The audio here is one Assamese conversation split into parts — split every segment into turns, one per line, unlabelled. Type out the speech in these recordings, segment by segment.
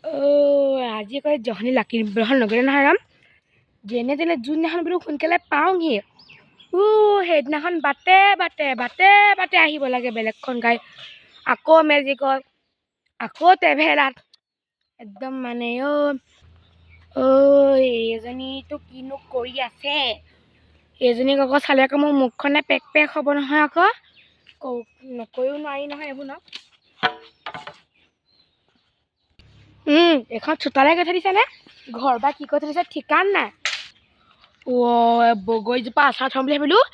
আজি কয় জহনী লাকি গ্ৰহণ নকৰে নহয় ৰাম যেনে তেনে যোনদিনাখন বোলো সোনকালে পাওঁহি সেইদিনাখন বাটে বাটে বাটে বাটে আহিব লাগে বেলেগখন গাড়ী আকৌ মেজিকত আকৌ ট্ৰেভেলাৰত একদম মানে এইজনীতো কিনো কৰি আছে এইজনীক আকৌ চালে আকৌ মোৰ মুখখনে পেক পেক হ'ব নহয় আকৌ নকৈও নোৱাৰি নহয় এইবোৰ ন এখন চোতালে গৈ থৈ দিছেনে ঘৰ বা কি কৰি থৈ দিছে ঠিকান নাই বগৰীজোপা আচাৰ থ'ম বুলি ভাবিলোঁ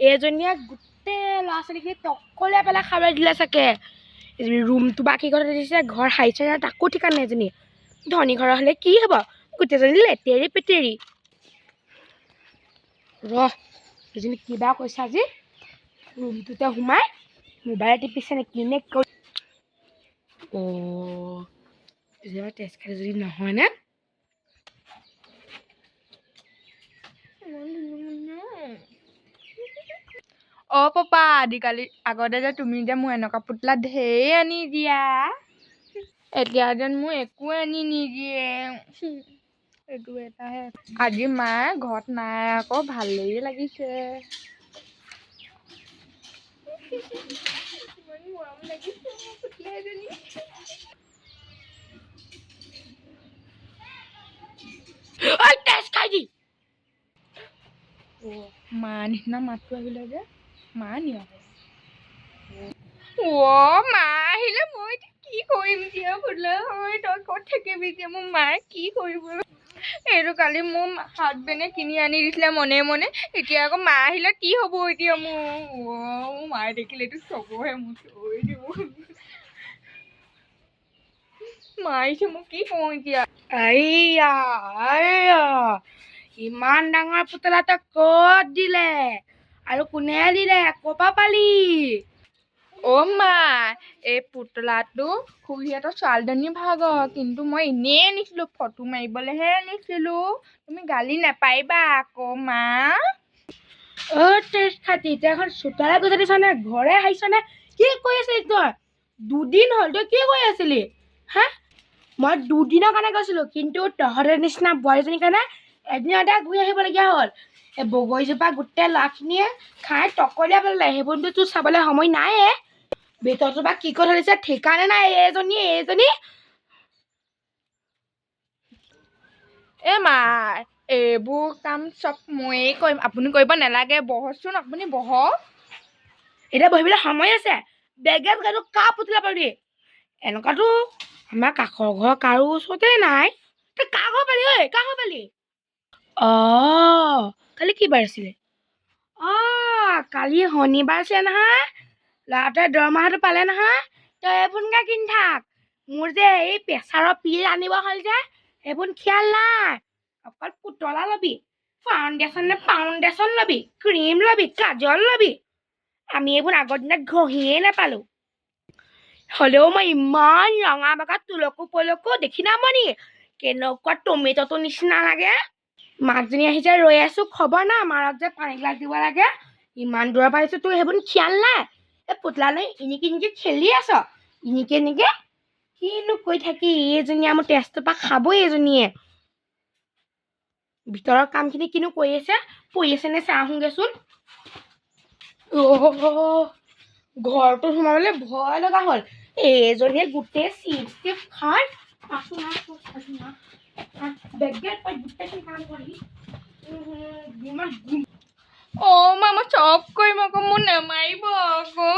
এইজনীয়ে গোটেই ল'ৰা ছোৱালীখিনি তকলীয়াই পেলাই খাবলৈ দিলে চাগে ৰুমটো বা কি কৰি থৈ দিছে ঘৰ সাৰিছে তাকো ঠিকান নাই এজনী ধনী ঘৰৰ হ'লে কি হ'ব গোটেইজনী লেতেৰি পেতেৰি এজনী কিবা কৈছে আজি ৰুমটোতে সোমাই মোবাইল টিপিছে নে কিনে তেজ খাই যদি নহয় নে
পাপা আজিকালি আগতে যে তুমি যে মোৰ এনেকুৱা পুতলা ঢেৰ আনি দিয়া এতিয়া যেন মোৰ একো আনি নিদিয়ে এইটো এটাহে আজি মায়ে ঘৰত নাই আকৌ ভালেই লাগিছে ইমান মৰম লাগিছে মোৰ পুতলা এজনী
তেজ খাই দি
মা নিচিনা মাতটো আহিলে যে মা নিয়া মা আহিলে মই কি কৰিম দিয়া পুতলা হয় তই ক'ত থাকিবি এতিয়া মোৰ মায়ে কি কৰিব এইটো কালি মোৰ হাজবেণ্ডে কিনি আনি দিছিলে মনে মনে এতিয়া আকৌ মা আহিলে কি হ'ব এতিয়া মোৰ মায়ে দেখিলেতো চবহে মোক থৈ দিব মা আহিছে মোক কি কওঁ এতিয়া
ইমান ডাঙৰ পুতলা তই ক'ত দিলে আৰু কোনে দিলে ক'পা পালি
মা এই পুতলাটো খুৰীহঁতৰ ছোৱালীজনীৰ ভাগৰ কিন্তু মই এনেই আনিছিলোঁ ফটো মাৰিবলৈহে আনিছিলোঁ তুমি গালি নাপাৰিবা আকৌ মা
তেজ খাতি এতিয়া এখন চোতালে গুচাই দিছনে ঘৰে হাৰিছনে কি কৰি আছিলি তই দুদিন হ'ল তই কি কৰি আছিলি হা মই দুদিনৰ কাৰণে গৈছিলোঁ কিন্তু তহঁতৰ নিচিনা বোৱাৰীজনীৰ কাৰণে এদিনতে ঘূৰি আহিবলগীয়া হ'ল এই বগৰীজোপা গোটেই ল'ৰাখিনিয়ে খাই তকলীয়া পেলালে সেইবোৰতো তোৰ চাবলৈ সময় নাই ভিতৰজোপা কি কৰি থৈ দিছে ঠিকানে নাই এইজনী
মা এইবোৰ কাম চব ময়েই কৰিম আপুনি কৰিব নালাগে বহকচোন আপুনি বহক
এতিয়া বহিবলৈ সময় আছে বেগেত কা পুতলা পাবি এনেকুৱাতো আমাৰ কাষৰ ঘৰ কাৰো ওচৰতে নাই তই কা ঘৰ পালি কা ঘৰ পালি কালি কি বাৰ আছিলে কালি শনিবাৰ আছিলে নহয় ল'ৰাটোৱে দৰমহাটো পালে নহয় তই এইবোনকে কিনি থাক মোৰ যে এই প্ৰেছাৰৰ পিল আনিব হ'ল যে এইবোৰ খিয়াল নাই অকল পুতলা ল'বি ফাউণ্ডেশ্যন ল'বি ক্ৰীম ল'বি কাজল ল'বি আমি এইবোৰ আগৰ দিনত ঘঁহিয়ে নাপালোঁ হ'লেও মই ইমান ৰঙা বগা তুলকু পলকু দেখি নামনি কেনেকুৱা টমেট'টো নিচিনা লাগে মাকজনী আহিছে ৰৈ আছোঁ খবৰ না মাৰক যে পানী গিলাচ দিব লাগে ইমান দূৰৰ পৰা আহিছোঁ তোৰ সেইবোৰ খিয়াল নাই এই পুতলা লৈ এনেকৈ খেলি আছ এনেকৈ কিনো কৈ থাকি এইজনীয়ে মোৰ তেজটোৰ পৰা খাবই এইজনীয়ে ভিতৰৰ কামখিনি কিনো কৰি আছে পৰি আছে নে চাই আহোঁগেচোন ঘৰটো সোমাবলৈ ভয় লগা হ'ল এইজনীয়ে গোটেই চিপ খাই
মা মই চব কৰিম আকৌ মোৰ নামাৰিব আকৌ